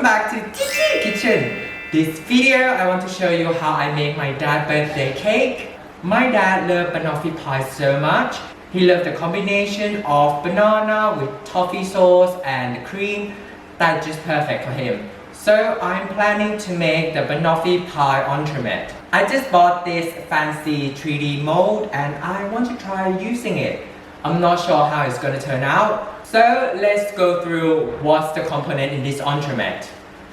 Welcome back to Jiji Kitchen. This video I want to show you how I make my dad's birthday cake. My dad loved Banoffee pie so much. He loved the combination of banana with toffee sauce and cream. That's just perfect for him. So I'm planning to make the Banoffee Pie Entremet. I just bought this fancy 3D mold and I want to try using it. I'm not sure how it's going to turn out. So let's go through what's the component in this entremet.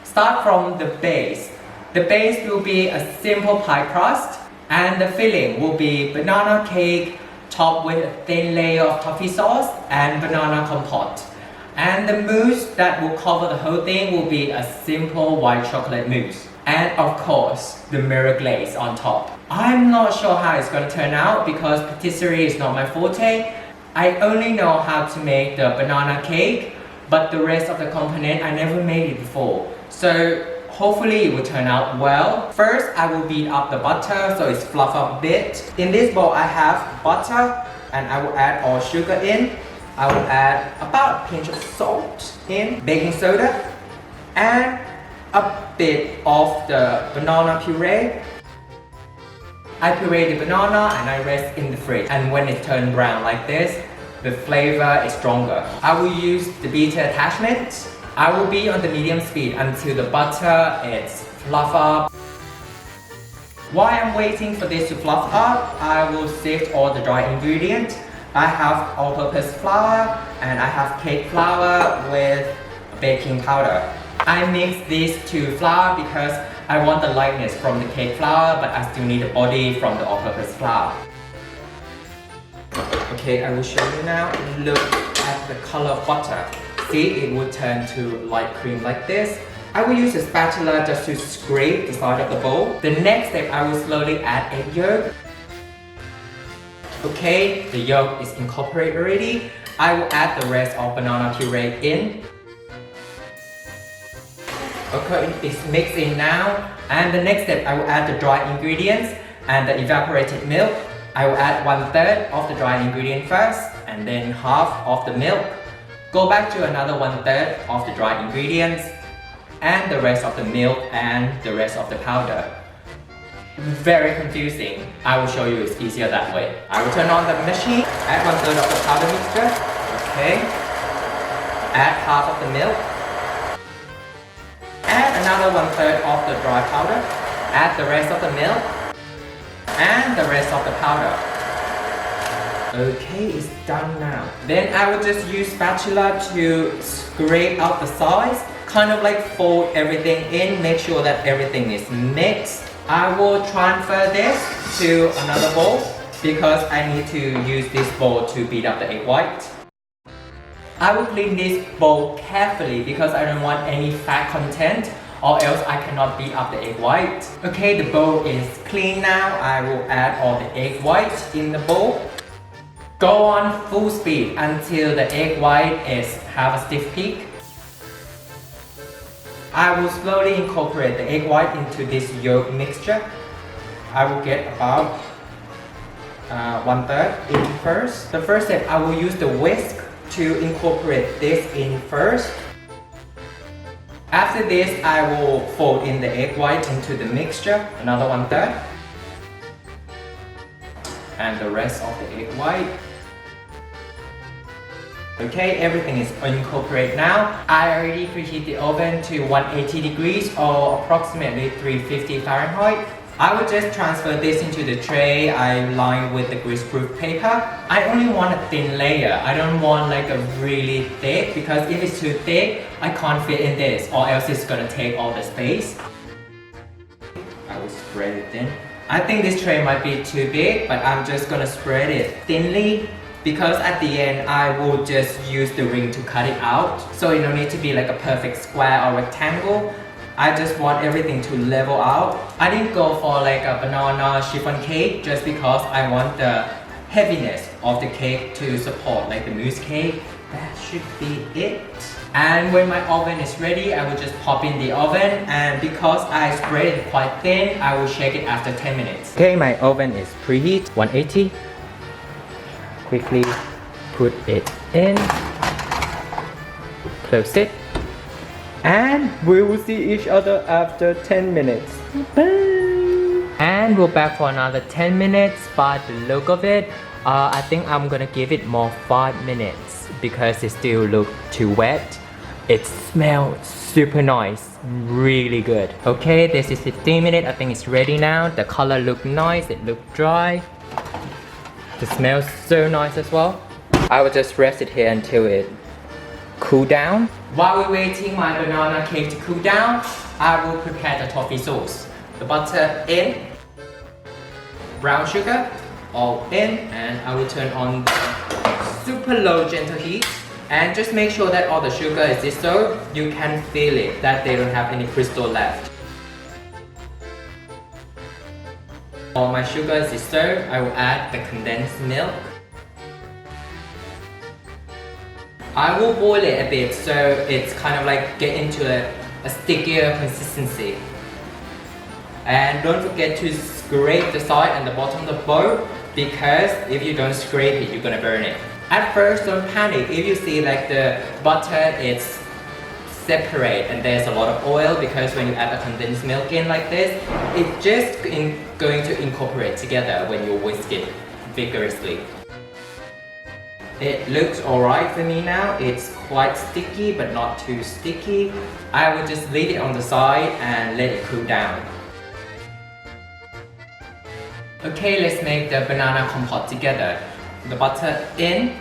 Start from the base. The base will be a simple pie crust and the filling will be banana cake topped with a thin layer of toffee sauce and banana compote. And the mousse that will cover the whole thing will be a simple white chocolate mousse. And of course, the mirror glaze on top. I'm not sure how it's going to turn out because patisserie is not my forte. I only know how to make the banana cake, but the rest of the component I never made it before. So hopefully it will turn out well. First, I will beat up the butter so it's fluff up a bit. In this bowl, I have butter and I will add all sugar in. I will add about a pinch of salt in, baking soda, and a bit of the banana puree. I puree the banana and I rest in the fridge. And when it turns brown like this, the flavor is stronger. I will use the beater attachment. I will be on the medium speed until the butter is fluff up. While I'm waiting for this to fluff up, I will sift all the dry ingredients. I have all-purpose flour and I have cake flour with baking powder. I mix these two flour because I want the lightness from the cake flour, but I still need the body from the all-purpose flour. Okay, I will show you now. Look at the color of butter. See, it will turn to light cream like this. I will use a spatula just to scrape the side of the bowl. The next step, I will slowly add egg yolk. Okay, the yolk is incorporated already. I will add the rest of banana puree in. Okay, it's mixing now. And the next step, I will add the dry ingredients and the evaporated milk. I will add 1/3 of the dry ingredient first and then half of the milk. Go back to another 1/3 of the dry ingredients and the rest of the milk and the rest of the powder. Very confusing. I will show you it's easier that way. I will turn on the machine, add 1/3 of the powder mixture. Okay. Add half of the milk. Add another 1/3 of the dry powder. Add the rest of the milk and the rest of the powder. Okay, it's done now. Then I will just use spatula to scrape out the sides, kind of like fold everything in, make sure that everything is mixed. I will transfer this to another bowl because I need to use this bowl to beat up the egg white. I will clean this bowl carefully because I don't want any fat content or else I cannot beat up the egg white. Okay, the bowl is clean now. I will add all the egg white in the bowl. Go on full speed until the egg white have a stiff peak. I will slowly incorporate the egg white into this yolk mixture. I will get about 1/3 in first. The first step, I will use the whisk to incorporate this in first. After this, I will fold in the egg white into the mixture, another 1/3. And the rest of the egg white. Okay, everything is incorporated now. I already preheat the oven to 180 degrees or approximately 350 Fahrenheit. I will just transfer this into the tray I lined with the greaseproof paper. I only want a thin layer. I don't want like a really thick because if it's too thick, I can't fit in this or else it's gonna take all the space. I will spread it thin. I think this tray might be too big, but I'm just gonna spread it thinly because at the end I will just use the ring to cut it out. So it don't need to be like a perfect square or rectangle. I just want everything to level out. I didn't go for like a banana chiffon cake just because I want the heaviness of the cake to support like the mousse cake. That should be it. And when my oven is ready, I will just pop in the oven and because I spread it quite thin, I will shake it after 10 minutes. Okay, my oven is preheat 180. Quickly put it in, close it, And we will see each other after 10 minutes. Bye. And we're back for another 10 minutes. By the look of it, I think I'm gonna give it more 5 minutes because it still looks too wet. It smells super nice, really good. Okay, this is 15 minutes. I think it's ready now. The color look nice, it look dry. The smells so nice as well. I will just rest it here until it cool down. While we're waiting my banana cake to cool down, I will prepare the toffee sauce. The butter in, brown sugar all in, and I will turn on super low gentle heat. And just make sure that all the sugar is dissolved. You can feel it, that they don't have any crystal left. All my sugar is dissolved. I will add the condensed milk. I will boil it a bit so it's kind of like get into a stickier consistency. And don't forget to scrape the side and the bottom of the bowl because if you don't scrape it, you're gonna burn it. At first, don't panic if you see like the butter is separate and there's a lot of oil because when you add the condensed milk in like this, it's just going to incorporate together when you whisk it vigorously. It looks alright for me now. It's quite sticky but not too sticky. I will just leave it on the side and let it cool down. Okay, let's make the banana compote together. The butter in,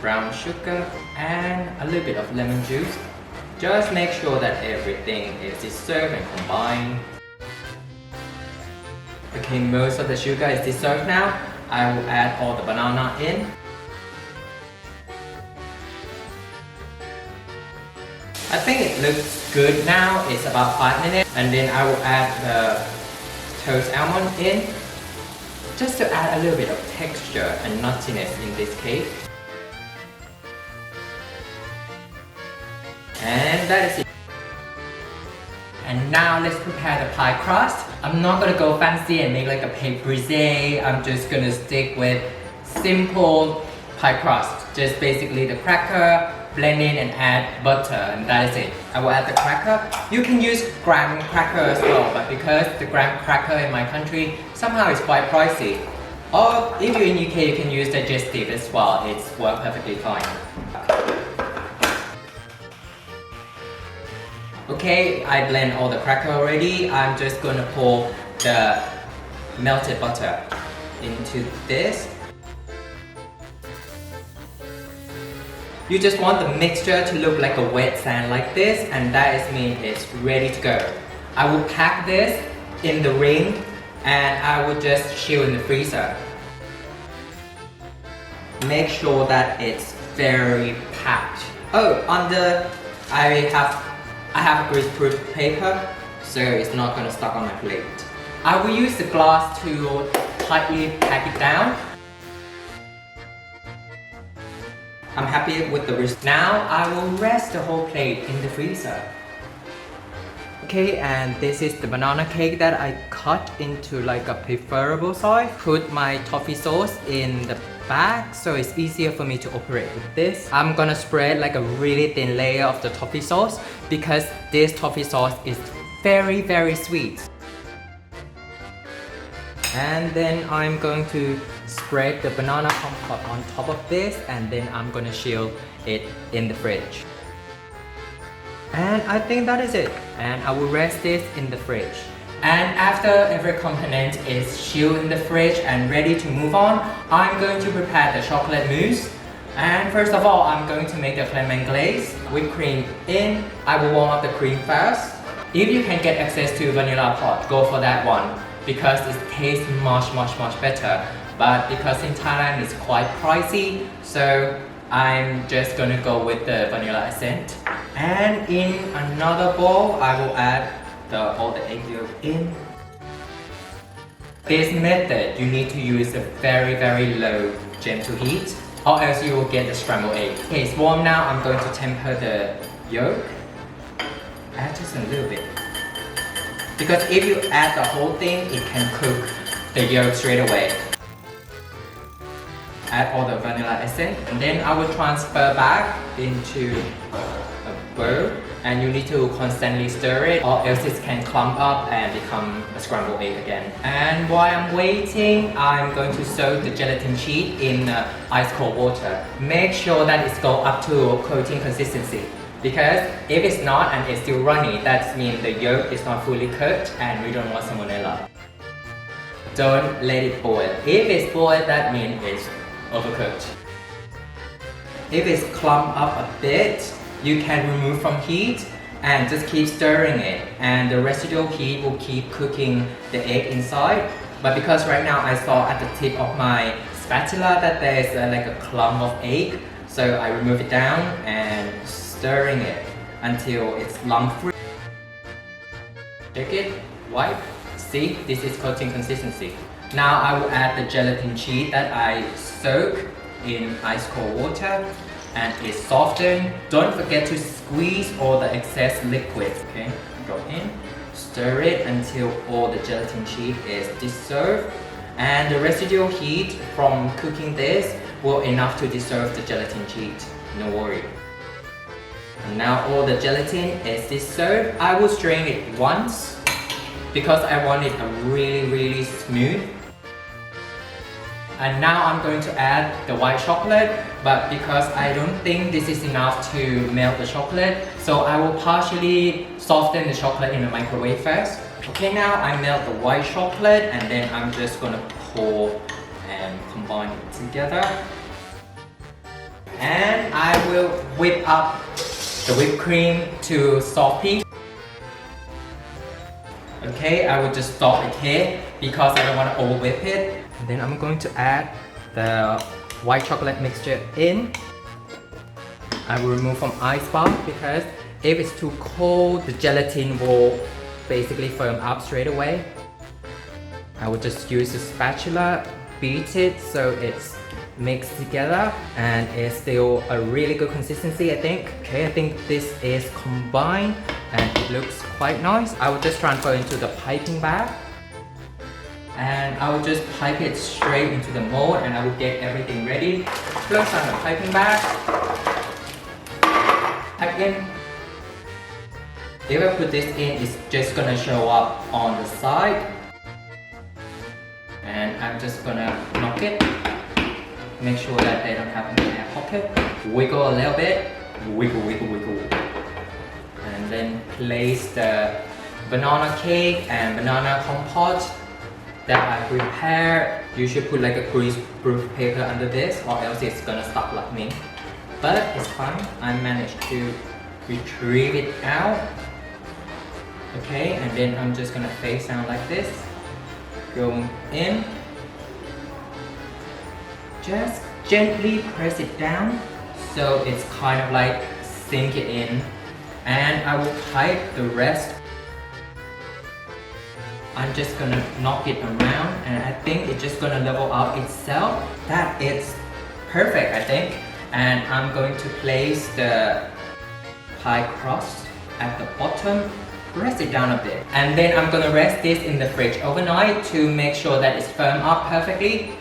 brown sugar, and a little bit of lemon juice. Just make sure that everything is dissolved and combined. Okay, most of the sugar is dissolved now. I will add all the banana in. I think it looks good now. It's about 5 minutes. And then I will add the toast almond in. Just to add a little bit of texture and nuttiness in this cake. And that is it. And now let's prepare the pie crust. I'm not gonna go fancy and make like a pate brisée. I'm just gonna stick with simple pie crust. Just basically the cracker, blend in and add butter, and that is it. I will add the cracker. You can use graham cracker as well, but because the graham cracker in my country somehow is quite pricey. Or if you're in UK, you can use digestive as well. It's work perfectly fine. Okay, I blend all the cracker already. I'm just gonna pour the melted butter into this. You just want the mixture to look like a wet sand like this, and that is mean it's ready to go. I will pack this in the ring and I will just chill in the freezer. Make sure that it's very packed. Oh, I have a greaseproof paper, so it's not gonna stuck on my plate. I will use the glass to tightly pack it down. I'm happy with the result. Now I will rest the whole plate in the freezer. Okay, and this is the banana cake that I cut into like a preferable size. Put my toffee sauce in the bag so it's easier for me to operate with this. I'm gonna spread like a really thin layer of the toffee sauce because this toffee sauce is very sweet. And then I'm going to spread the banana compote on top of this, and then I'm gonna chill it in the fridge. And I think that is it. And I will rest this in the fridge. And after every component is chilled in the fridge and ready to move on, I'm going to prepare the chocolate mousse. And first of all, I'm going to make the Almond glaze. Whipped cream in. I will warm up the cream first. If you can get access to vanilla pot, go for that one because it tastes much better. But because in Thailand it's quite pricey, so I'm just gonna go with the vanilla essence. And in another bowl, I will add all the egg yolk in. This method, you need to use a very low gentle heat, or else you will get the scrambled egg. Okay, it's warm now. I'm going to temper the yolk. Add just a little bit. Because if you add the whole thing, it can cook the yolk straight away. Add all the vanilla essence, and then I will transfer back into a bowl, and you need to constantly stir it or else it can clump up and become a scrambled egg again. And while I'm waiting, I'm going to soak the gelatin sheet in ice cold water. Make sure that it's go up to coating consistency because if it's not and it's still runny, that means the yolk is not fully cooked and we don't want salmonella. Don't let it boil. If it's boiled, that means it's overcooked. If it's clumped up a bit, you can remove from heat and just keep stirring it and the residual heat will keep cooking the egg inside. But because right now I saw at the tip of my spatula that there's like a clump of egg, so I remove it down and stirring it until it's lump free. Check it, wipe, see, this is coating consistency. Now I will add the gelatin sheet that I soak in ice cold water and it's softened. Don't forget to squeeze all the excess liquid. Okay, drop in, stir it until all the gelatin sheet is dissolved and the residual heat from cooking this will enough to dissolve the gelatin sheet. No worry. And now all the gelatin is dissolved. I will strain it once because I want it really smooth. And now I'm going to add the white chocolate, but because I don't think this is enough to melt the chocolate, so I will partially soften the chocolate in the microwave first. Okay, now I melt the white chocolate and then I'm just gonna pour and combine it together. And I will whip up the whipped cream to softy. Okay, I will just stop it here because I don't want to over whip it. And then I'm going to add the white chocolate mixture in. I will remove from ice box because if it's too cold, the gelatin will basically firm up straight away. I will just use the spatula, beat it so it's mixed together and it's still a really good consistency I think. Okay, I think this is combined and it looks quite nice. I will just transfer into the piping bag. And I will just pipe it straight into the mold and I will get everything ready. Close on the piping bag. Pipe in. If I put this in, it's just gonna show up on the side. And I'm just gonna knock it. Make sure that they don't have any air pocket. Wiggle a little bit. Wiggle. And then place the banana cake and banana compote that I prepared. You should put like a grease-proof paper under this or else it's gonna stuck like me. But it's fine, I managed to retrieve it out. Okay, and then I'm just gonna face down like this. Going in. Just gently press it down so it's kind of like sink it in. And I will pipe the rest. I'm just gonna knock it around and I think it's just gonna level out itself. That is perfect I think. And I'm going to place the pie crust at the bottom, rest it down a bit. And then I'm gonna rest this in the fridge overnight to make sure that it's firm up perfectly.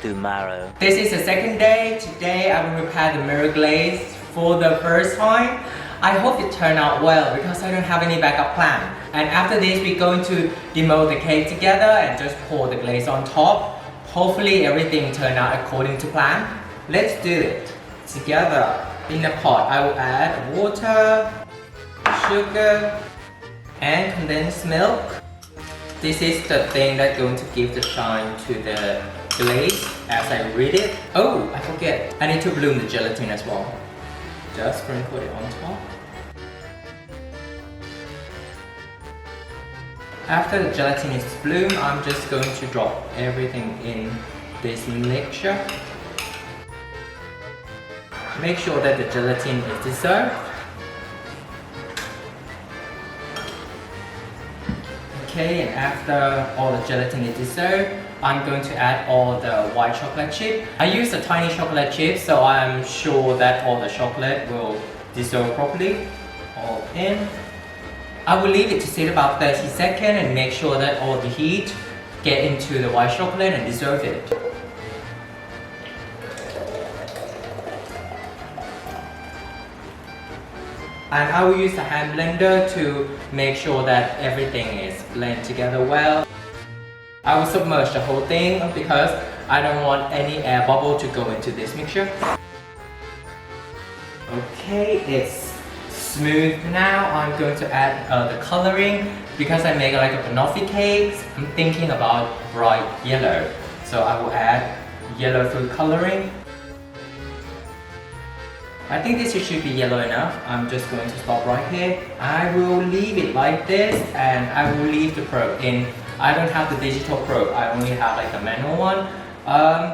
Tomorrow. This is the second day. Today I will prepare the mirror glaze for the first time. I hope it turned out well because I don't have any backup plan. And after this, we're going to demold the cake together and just pour the glaze on top. Hopefully everything turned out according to plan. Let's do it together. In the pot, I will add water, sugar, and condensed milk. This is the thing that's going to give the shine to the glaze as I read it. Oh, I forget. I need to bloom the gelatin as well. Just sprinkle it on top. After the gelatin is bloomed, I'm just going to drop everything in this mixture. Make sure that the gelatin is dissolved. Okay, and after all the gelatin is dissolved, I'm going to add all the white chocolate chip. I use a tiny chocolate chip so I'm sure that all the chocolate will dissolve properly. All in. I will leave it to sit about 30 seconds and make sure that all the heat get into the white chocolate and dissolve it. And I will use the hand blender to make sure that everything is blended together well. I will submerge the whole thing because I don't want any air bubble to go into this mixture. Okay, it's smooth now. I'm going to add the coloring because I make like a banoffee cake. I'm thinking about bright yellow, so I will add yellow food coloring. I think this should be yellow enough. I'm just going to stop right here. I will leave it like this and I will leave the probe in. I don't have the digital probe, I only have like the manual one.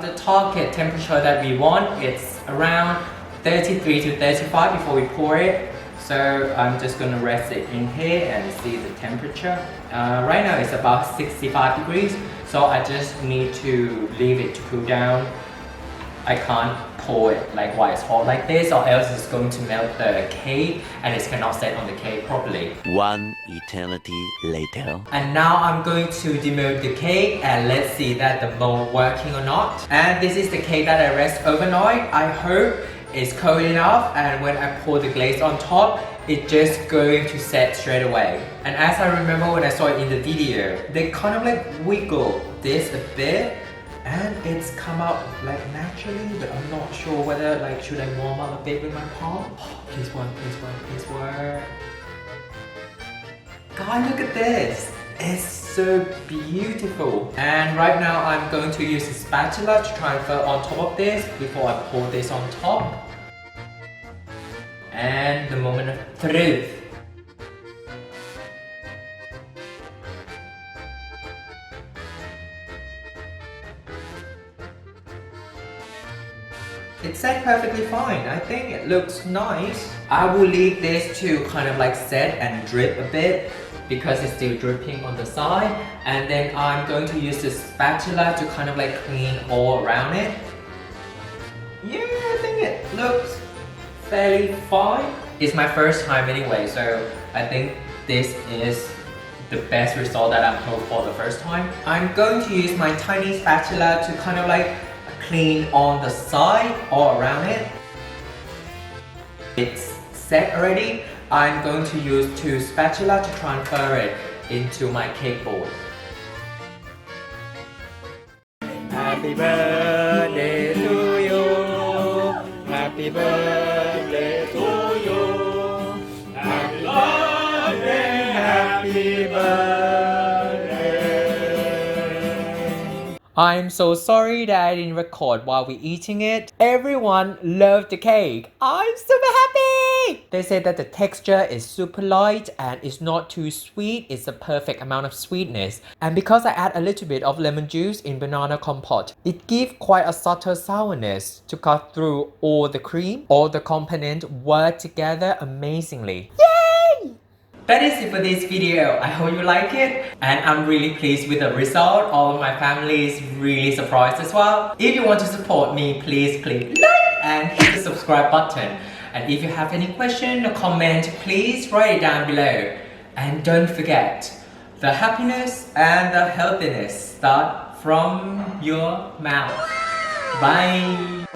The target temperature that we want, it's around 33 to 35 before we pour it. So I'm just going to rest it in here and see the temperature. Right now it's about 65 degrees, so I just need to leave it to cool down. I can't pour it like while it's hot like this, or else it's going to melt the cake and it cannot set on the cake properly. One eternity later. And now I'm going to demold the cake and let's see that the mold working or not. And this is the cake that I rest overnight. I hope it's cold enough, and when I pour the glaze on top, it's just going to set straight away. And as I remember when I saw it in the video, they kind of like wiggle this a bit and it's come out like naturally, but I'm not sure whether like should I warm up a bit with my palm. Oh, please work, please work, please work. God, look at this. It's so beautiful. And right now I'm going to use a spatula to transfer on top of this before I pour this on top. And the moment of truth. It set perfectly fine. I think it looks nice. I will leave this to kind of like set and drip a bit because it's still dripping on the side. And then I'm going to use the spatula to kind of like clean all around it. Yeah, I think it looks fairly fine. It's my first time anyway, so I think this is the best result that I'm hoping for the first time. I'm going to use my tiny spatula to kind of like clean on the side all around it. It's set already. I'm going to use two spatula to transfer it into my cake board. Happy birthday to you. Happy birthday to you. Happy birthday, happy birthday. I'm so sorry that I didn't record while we're eating it. Everyone loved the cake. I'm super happy! They said that the texture is super light and it's not too sweet. It's a perfect amount of sweetness. And because I add a little bit of lemon juice in banana compote, it gives quite a subtle sourness to cut through all the cream. All the components work together amazingly. Yay! That is it for this video. I hope you like it and I'm really pleased with the result. All of my family is really surprised as well. If you want to support me, please click like and hit the subscribe button. And if you have any question or comment, please write it down below. And don't forget, the happiness and the healthiness start from your mouth. Bye!